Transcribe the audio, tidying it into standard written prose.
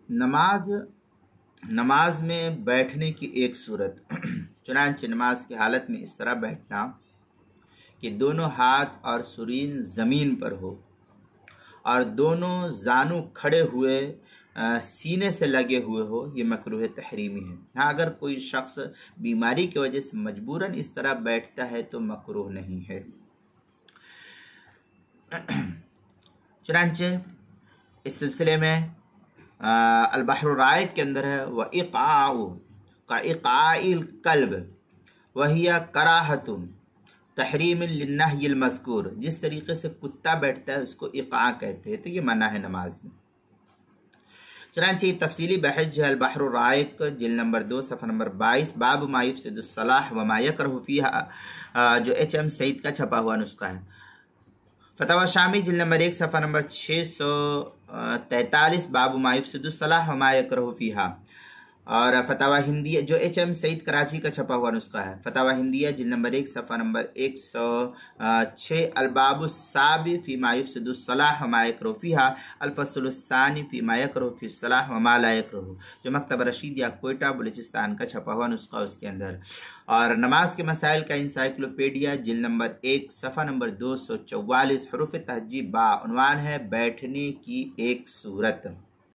نماز میں بیٹھنے کی ایک صورت چنانچہ نماز کی حالت میں اس طرح بیٹھنا کہ دونوں ہاتھ اور سرین زمین پر ہو اور دونوں زانو کھڑے ہوئے سینے سے لگے ہوئے ہو، یہ مکروہ تحریمی ہے۔ ہاں اگر کوئی شخص بیماری کی وجہ سے مجبوراً اس طرح بیٹھتا ہے تو مکروہ نہیں ہے۔ چنانچہ اس سلسلے میں البحر الرائق کے اندر ہے وَإِقْعَاءُ كَإِقْعَاءِ الْقَلْبِ وَهِيَ كَرَاهَةٌ تحریم للنہی المذکور، جس طریقے سے کتا بیٹھتا ہے اس کو اقعاء کہتے ہیں، تو یہ منع ہے نماز میں۔ چنانچہ یہ تفصیلی بحث جو ہے البحر الرائق جلد نمبر 2 صفحہ نمبر 22 باب ما یفسد الصلاح وما یکرہ فیہا، جو HM سعید کا چھپا ہوا نسخہ ہے۔ فتاوی شامی جلد نمبر 1 صفحہ نمبر 643 باب ما یفسد الصلاح وما یکرہ فیہا، اور فتاوی ہندیہ جو HM سعید کراچی کا چھپا ہوا نسخہ ہے، فتاوی ہندیہ جلد نمبر 1 صفحہ نمبر 106 الباب السابع فی ما یفسد الصلاح وما یکرہ فیہا الفصل الثانی فی ما یکرہ فی الصلاح وما لا یکرہ، جو مکتبہ رشید یا کوئٹہ بلوچستان کا چھپا ہوا نسخہ اس کے اندر، اور نماز کے مسائل کا انسائکلوپیڈیا جلد نمبر 1 صفحہ نمبر 244 حروف تہجی با، عنوان ہے بیٹھنے کی ایک صورت۔